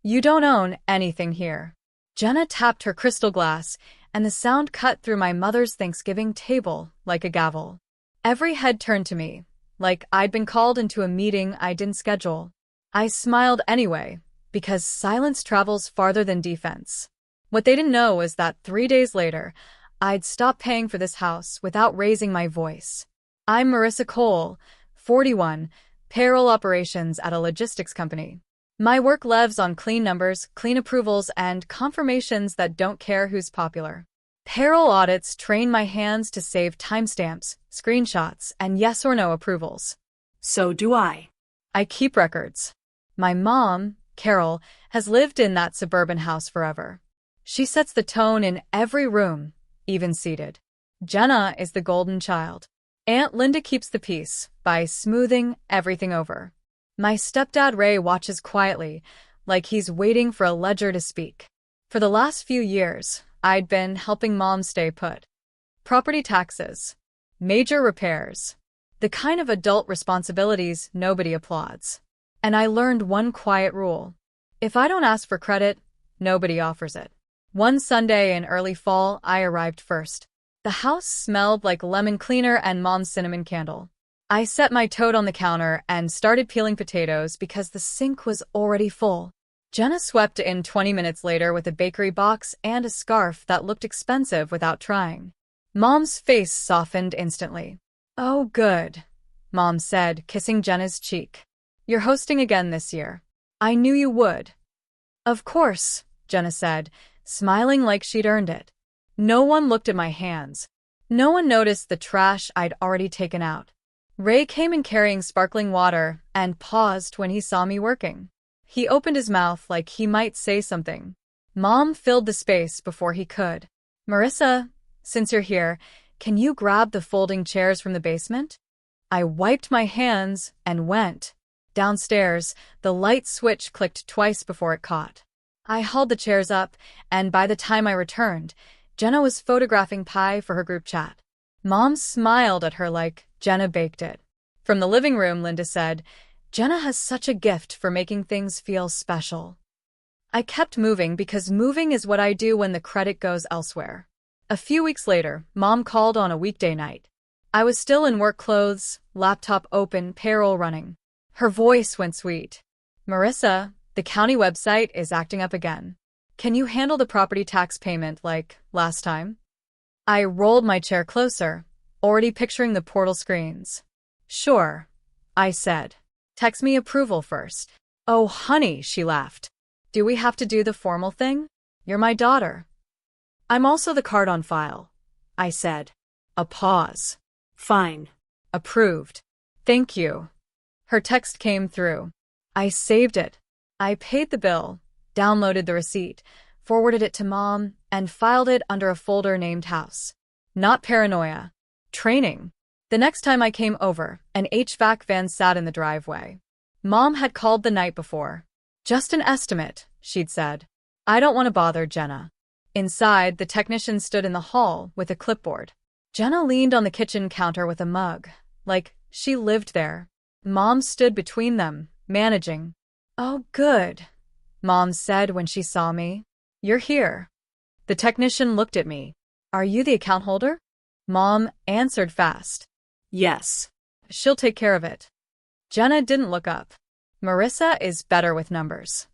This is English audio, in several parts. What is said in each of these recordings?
You don't own anything here. Jenna tapped her crystal glass, and the sound cut through my mother's Thanksgiving table like a gavel. Every head turned to me, like I'd been called into a meeting I didn't schedule. I smiled anyway, because silence travels farther than defense. What they didn't know was that 3 days later, I'd stopped paying for this house without raising my voice. I'm Marissa Cole, 41, payroll operations at a logistics company. My work lives on clean numbers, clean approvals, and confirmations that don't care who's popular. Payroll audits train my hands to save timestamps, screenshots, and yes or no approvals. So do I. I keep records. My mom, Carol, has lived in that suburban house forever. She sets the tone in every room, even seated. Jenna is the golden child. Aunt Linda keeps the peace by smoothing everything over. My stepdad Ray watches quietly, like he's waiting for a ledger to speak. For the last few years, I'd been helping Mom stay put. Property taxes, major repairs, the kind of adult responsibilities nobody applauds. And I learned one quiet rule. If I don't ask for credit, nobody offers it. One Sunday in early fall, I arrived first. The house smelled like lemon cleaner and Mom's cinnamon candle. I set my tote on the counter and started peeling potatoes because the sink was already full. Jenna swept in 20 minutes later with a bakery box and a scarf that looked expensive without trying. Mom's face softened instantly. "Oh, good," Mom said, kissing Jenna's cheek. "You're hosting again this year. I knew you would." "Of course," Jenna said, smiling like she'd earned it. No one looked at my hands. No one noticed the trash I'd already taken out. Ray came in carrying sparkling water and paused when he saw me working. He opened his mouth like he might say something. Mom filled the space before he could. "Marissa, since you're here, can you grab the folding chairs from the basement?" I wiped my hands and went. Downstairs, the light switch clicked twice before it caught. I hauled the chairs up, and by the time I returned, Jenna was photographing pie for her group chat. Mom smiled at her like Jenna baked it. From the living room, Linda said, "Jenna has such a gift for making things feel special." I kept moving because moving is what I do when the credit goes elsewhere. A few weeks later, Mom called on a weekday night. I was still in work clothes, laptop open, payroll running. Her voice went sweet. "Marissa, the county website is acting up again. Can you handle the property tax payment like last time?" I rolled my chair closer, already picturing the portal screens. "Sure," I said. "Text me approval first." "Oh, honey," she laughed. "Do we have to do the formal thing? You're my daughter." "I'm also the card on file," I said. A pause. Fine. Approved. "Thank you." Her text came through. I saved it. I paid the bill, downloaded the receipt, forwarded it to Mom, and filed it under a folder named House. Not paranoia. Training. The next time I came over, an HVAC van sat in the driveway. Mom had called the night before. "Just an estimate," she'd said. "I don't want to bother Jenna." Inside, the technician stood in the hall with a clipboard. Jenna leaned on the kitchen counter with a mug, like she lived there. Mom stood between them, managing. "Oh, good," Mom said when she saw me. "You're here." The technician looked at me. "Are you the account holder?" Mom answered fast. Yes. "She'll take care of it." Jenna didn't look up. Marissa is better with numbers.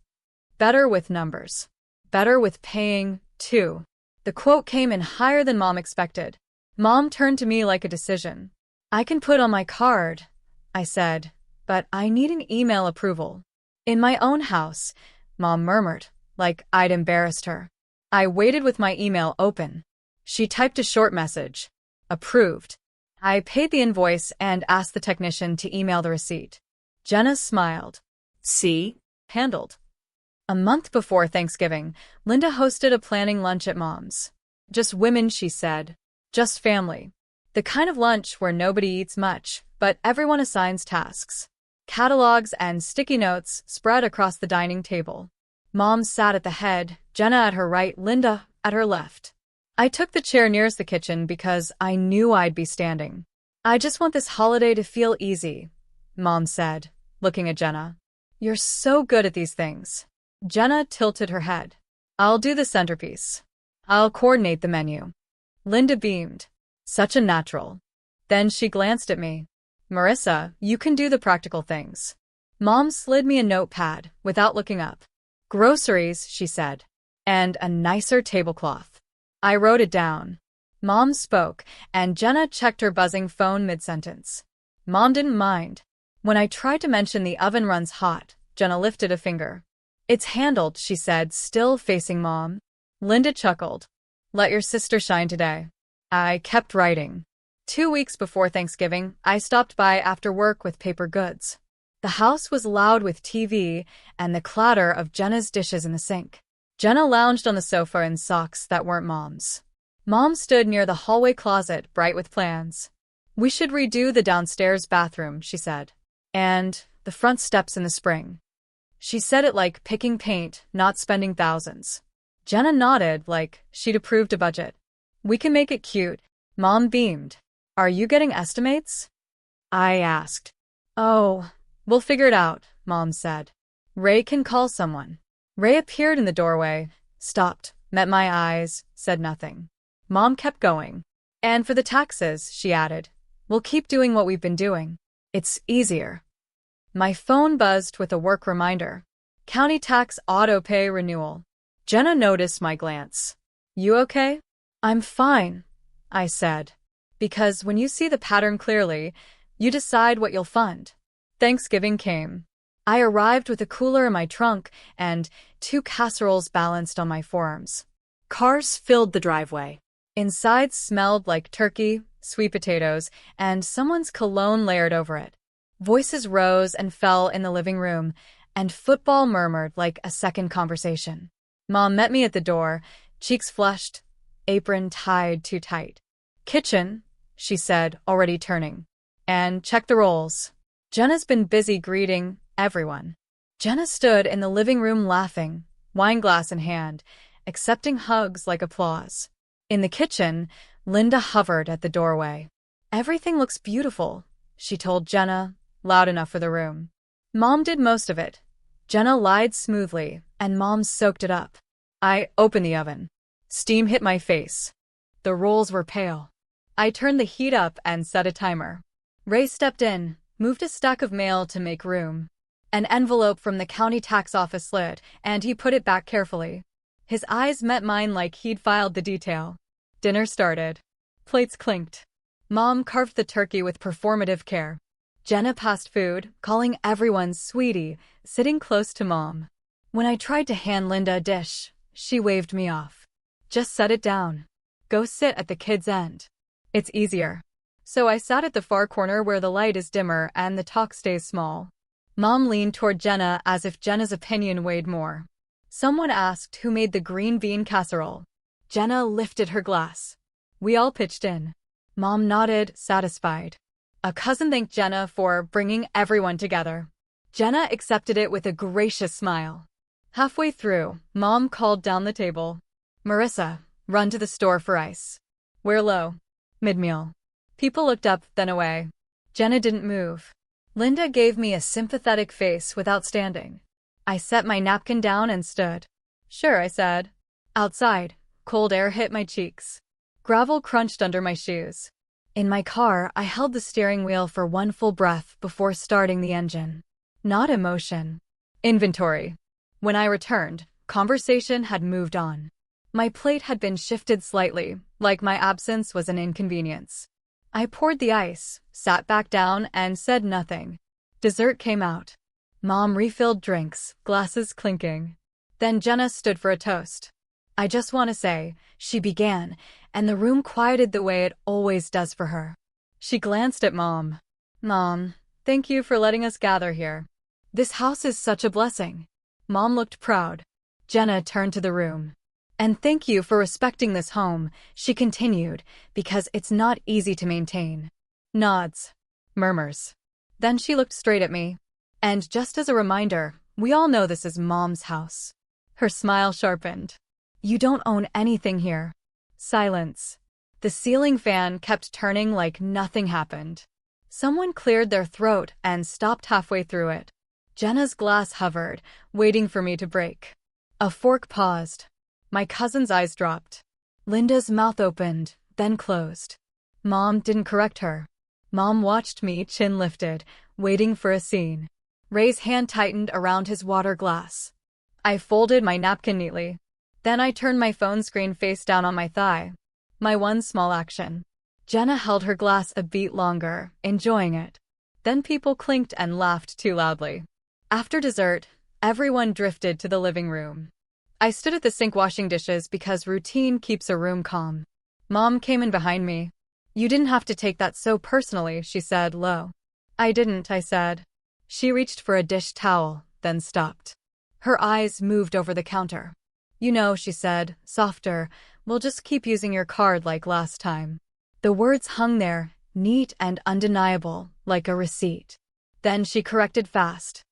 Better with numbers. Better with paying, too. The quote came in higher than Mom expected. Mom turned to me like a decision. "I can put on my card," I said, "but I need an email approval." "In my own house," Mom murmured, like I'd embarrassed her. I waited with my email open. She typed a short message. Approved. I paid the invoice and asked the technician to email the receipt. Jenna smiled. See? Handled. A month before Thanksgiving, Linda hosted a planning lunch at Mom's. Just women, she said. Just family. The kind of lunch where nobody eats much, but everyone assigns tasks. Catalogs and sticky notes spread across the dining table. Mom sat at the head, Jenna at her right, Linda at her left. I took the chair nearest the kitchen because I knew I'd be standing. "I just want this holiday to feel easy," Mom said, looking at Jenna. "You're so good at these things." Jenna tilted her head. I'll do the centerpiece. I'll coordinate the menu. Linda beamed. Such a natural. Then she glanced at me. Marissa, you can do the practical things. Mom slid me a notepad without looking up. Groceries, she said. And a nicer tablecloth. I wrote it down. Mom spoke, and Jenna checked her buzzing phone mid-sentence. Mom didn't mind. When I tried to mention the oven runs hot, Jenna lifted a finger. It's handled, she said, still facing Mom. Linda chuckled. Let your sister shine today. I kept writing. 2 weeks before Thanksgiving, I stopped by after work with paper goods. The house was loud with TV and the clatter of Jenna's dishes in the sink. Jenna lounged on the sofa in socks that weren't Mom's. Mom stood near the hallway closet, bright with plans. We should redo the downstairs bathroom, she said. And the front steps in the spring. She said it like picking paint, not spending thousands. Jenna nodded like she'd approved a budget. We can make it cute. Mom beamed. Are you getting estimates? I asked. Oh, we'll figure it out, Mom said. Ray can call someone. Ray appeared in the doorway, stopped, met my eyes, said nothing. Mom kept going. And for the taxes, she added, we'll keep doing what we've been doing. It's easier. My phone buzzed with a work reminder. County tax auto-pay renewal. Jenna noticed my glance. You okay? I'm fine, I said. Because when you see the pattern clearly, you decide what you'll fund. Thanksgiving came. I arrived with a cooler in my trunk and 2 casseroles balanced on my forearms. Cars filled the driveway. Inside smelled like turkey, sweet potatoes, and someone's cologne layered over it. Voices rose and fell in the living room, and football murmured like a second conversation. Mom met me at the door, cheeks flushed, apron tied too tight. Kitchen, she said, already turning. And check the rolls. Jenna's been busy greeting everyone. Jenna stood in the living room laughing, wine glass in hand, accepting hugs like applause. In the kitchen, Linda hovered at the doorway. Everything looks beautiful, she told Jenna, loud enough for the room. Mom did most of it. Jenna lied smoothly, and Mom soaked it up. I opened the oven. Steam hit my face. The rolls were pale. I turned the heat up and set a timer. Ray stepped in, moved a stack of mail to make room. An envelope from the county tax office slid, and he put it back carefully. His eyes met mine like he'd filed the detail. Dinner started. Plates clinked. Mom carved the turkey with performative care. Jenna passed food, calling everyone sweetie, sitting close to Mom. When I tried to hand Linda a dish, she waved me off. Just set it down. Go sit at the kids' end. It's easier. So I sat at the far corner where the light is dimmer and the talk stays small. Mom leaned toward Jenna as if Jenna's opinion weighed more. Someone asked who made the green bean casserole. Jenna lifted her glass. We all pitched in. Mom nodded, satisfied. A cousin thanked Jenna for bringing everyone together. Jenna accepted it with a gracious smile. Halfway through, Mom called down the table. Marissa, run to the store for ice. We're low. Mid-meal. People looked up, then away. Jenna didn't move. Linda gave me a sympathetic face without standing. I set my napkin down and stood. Sure, I said. Outside, cold air hit my cheeks. Gravel crunched under my shoes. In my car, I held the steering wheel for one full breath before starting the engine. Not emotion. Inventory. When I returned, conversation had moved on. My plate had been shifted slightly, like my absence was an inconvenience. I poured the ice, sat back down, and said nothing. Dessert came out. Mom refilled drinks, glasses clinking. Then Jenna stood for a toast. I just want to say, she began, and the room quieted the way it always does for her. She glanced at Mom. Mom, thank you for letting us gather here. This house is such a blessing. Mom looked proud. Jenna turned to the room. And thank you for respecting this home, she continued, because it's not easy to maintain. Nods. Murmurs. Then she looked straight at me. And just as a reminder, we all know this is Mom's house. Her smile sharpened. You don't own anything here. Silence. The ceiling fan kept turning like nothing happened. Someone cleared their throat and stopped halfway through it. Jenna's glass hovered, waiting for me to break. A fork paused. My cousin's eyes dropped. Linda's mouth opened, then closed. Mom didn't correct her. Mom watched me, chin lifted, waiting for a scene. Ray's hand tightened around his water glass. I folded my napkin neatly. Then I turned my phone screen face down on my thigh. My one small action. Jenna held her glass a beat longer, enjoying it. Then people clinked and laughed too loudly. After dessert, everyone drifted to the living room. I stood at the sink washing dishes because routine keeps a room calm. Mom came in behind me. "You didn't have to take that so personally," she said low. "I didn't," I said. She reached for a dish towel, then stopped. Her eyes moved over the counter. "You know," she said, softer, "we'll just keep using your card like last time." The words hung there, neat and undeniable, like a receipt. Then she corrected fast.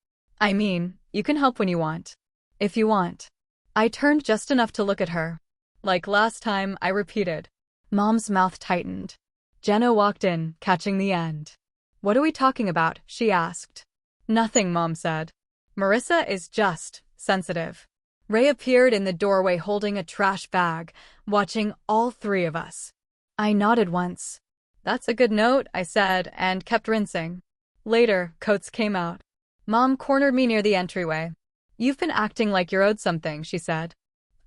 "I mean, you can help when you want. If you want." I turned just enough to look at her. "Like last time," I repeated. Mom's mouth tightened. Jenna walked in, catching the end. "What are we talking about?" she asked. "Nothing," Mom said. "Marissa is just sensitive." Ray appeared in the doorway holding a trash bag, watching all three of us. I nodded once. "That's a good note," I said, and kept rinsing. Later, coats came out. Mom cornered me near the entryway. "You've been acting like you're owed something," she said.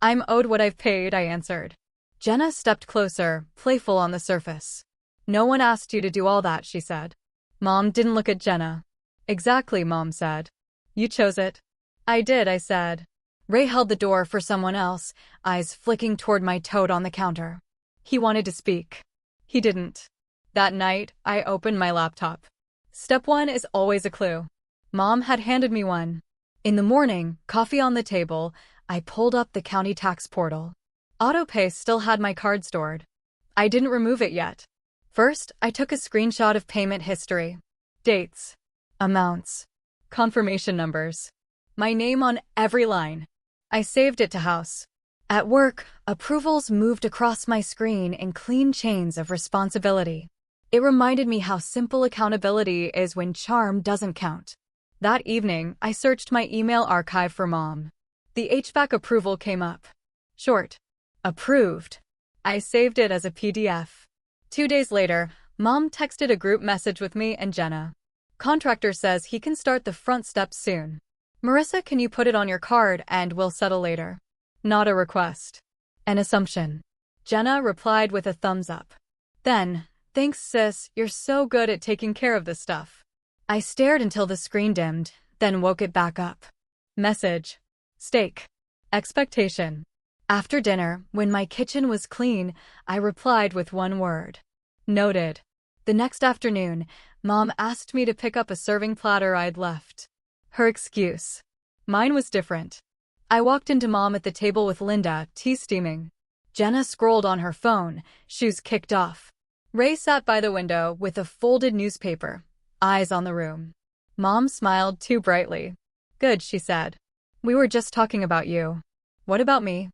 "I'm owed what I've paid," I answered. Jenna stepped closer, playful on the surface. "No one asked you to do all that," she said. Mom didn't look at Jenna. "Exactly," Mom said. "You chose it." "I did," I said. Ray held the door for someone else, eyes flicking toward my toad on the counter. He wanted to speak. He didn't. That night, I opened my laptop. Step 1 is always a clue. Mom had handed me one. In the morning, coffee on the table, I pulled up the county tax portal. AutoPay still had my card stored. I didn't remove it yet. First, I took a screenshot of payment history. Dates. Amounts. Confirmation numbers. My name on every line. I saved it to house. At work, approvals moved across my screen in clean chains of responsibility. It reminded me how simple accountability is when charm doesn't count. That evening, I searched my email archive for Mom. The HVAC approval came up. Short. Approved. I saved it as a PDF. 2 days later, Mom texted a group message with me and Jenna. "Contractor says he can start the front steps soon. Marissa, can you put it on your card and we'll settle later?" Not a request. An assumption. Jenna replied with a thumbs up. Then, "Thanks sis, you're so good at taking care of this stuff." I stared until the screen dimmed, then woke it back up. Message. Steak. Expectation. After dinner, when my kitchen was clean, I replied with one word. Noted. The next afternoon, Mom asked me to pick up a serving platter I'd left. Her excuse. Mine was different. I walked into Mom at the table with Linda, tea steaming. Jenna scrolled on her phone, shoes kicked off. Ray sat by the window with a folded newspaper, eyes on the room. Mom smiled too brightly. "Good," she said. "We were just talking about you." "What about me?"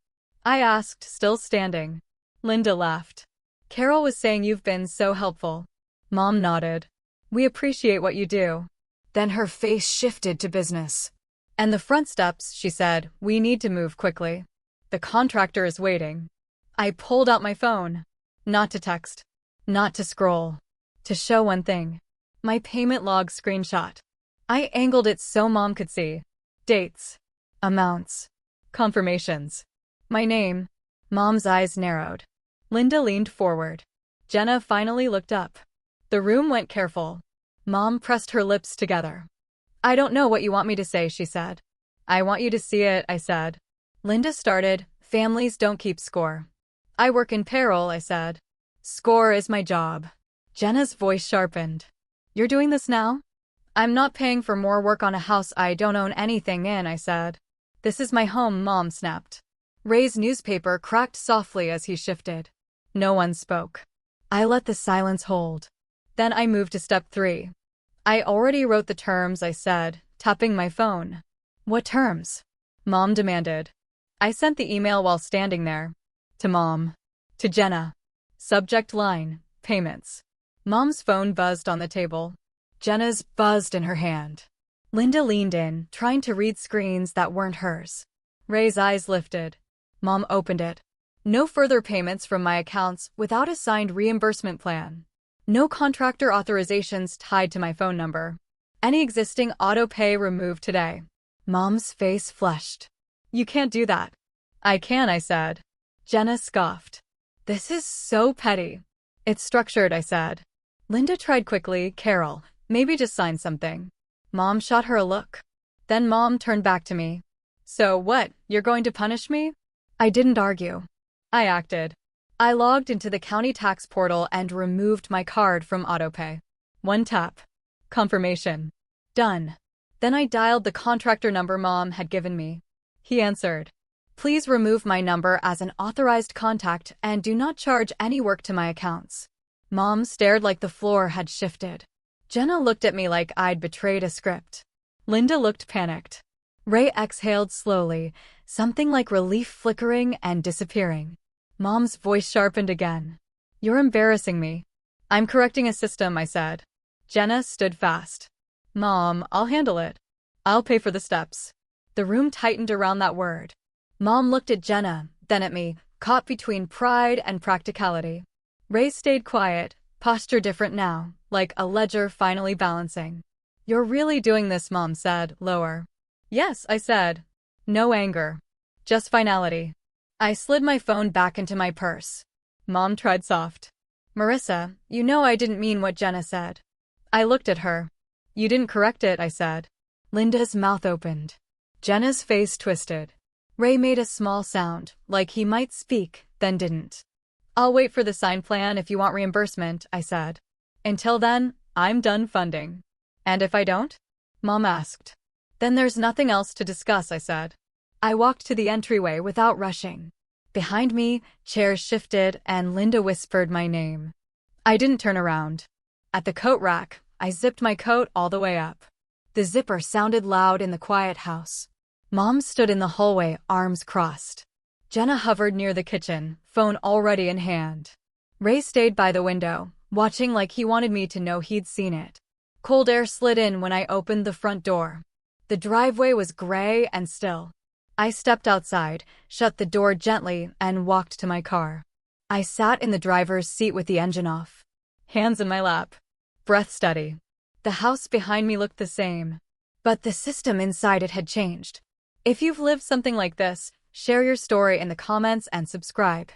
I asked, still standing. Linda laughed. "Carol was saying you've been so helpful." Mom nodded. "We appreciate what you do." Then her face shifted to business. "And the front steps," she said, "we need to move quickly. The contractor is waiting." I pulled out my phone. Not to text. Not to scroll. To show one thing. My payment log screenshot. I angled it so Mom could see. Dates. Amounts. Confirmations. My name. Mom's eyes narrowed. Linda leaned forward. Jenna finally looked up. The room went careful. Mom pressed her lips together. "I don't know what you want me to say," she said. "I want you to see it," I said. Linda started, "Families don't keep score." "I work in payroll," I said. "Score is my job." Jenna's voice sharpened. "You're doing this now?" "I'm not paying for more work on a house I don't own anything in," I said. "This is my home," Mom snapped. Ray's newspaper cracked softly as he shifted. No one spoke. I let the silence hold. Then I moved to step 3. "I already wrote the terms," I said, tapping my phone. "What terms?" Mom demanded. I sent the email while standing there. To Mom. To Jenna. Subject line, payments. Mom's phone buzzed on the table. Jenna's buzzed in her hand. Linda leaned in, trying to read screens that weren't hers. Ray's eyes lifted. Mom opened it. No further payments from my accounts without a signed reimbursement plan. No contractor authorizations tied to my phone number. Any existing auto pay removed today. Mom's face flushed. You can't do that. I can, I said. Jenna scoffed. This is so petty. It's structured, I said. Linda tried quickly. Carol, maybe just sign something. Mom shot her a look. Then Mom turned back to me. So what, you're going to punish me? I didn't argue. I acted. I logged into the county tax portal and removed my card from autopay. One tap. Confirmation. Done. Then I dialed the contractor number Mom had given me. He answered. Please remove my number as an authorized contact and do not charge any work to my accounts. Mom stared like the floor had shifted. Jenna looked at me like I'd betrayed a script. Linda looked panicked. Ray exhaled slowly, something like relief flickering and disappearing. Mom's voice sharpened again. You're embarrassing me. I'm correcting a system, I said. Jenna stood fast. Mom, I'll handle it. I'll pay for the steps. The room tightened around that word. Mom looked at Jenna, then at me, caught between pride and practicality. Ray stayed quiet, posture different now, like a ledger finally balancing. You're really doing this, Mom said, lower. Yes, I said. No anger. Just finality. I slid my phone back into my purse. Mom tried soft. Marissa, you know I didn't mean what Jenna said. I looked at her. You didn't correct it, I said. Linda's mouth opened. Jenna's face twisted. Ray made a small sound, like he might speak, then didn't. I'll wait for the sign plan if you want reimbursement, I said. Until then, I'm done funding. And if I don't? Mom asked. Then there's nothing else to discuss, I said. I walked to the entryway without rushing. Behind me, chairs shifted and Linda whispered my name. I didn't turn around. At the coat rack, I zipped my coat all the way up. The zipper sounded loud in the quiet house. Mom stood in the hallway, arms crossed. Jenna hovered near the kitchen, phone already in hand. Ray stayed by the window, watching like he wanted me to know he'd seen it. Cold air slid in when I opened the front door. The driveway was gray and still. I stepped outside, shut the door gently, and walked to my car. I sat in the driver's seat with the engine off. Hands in my lap. Breath steady. The house behind me looked the same. But the system inside it had changed. If you've lived something like this, share your story in the comments and subscribe.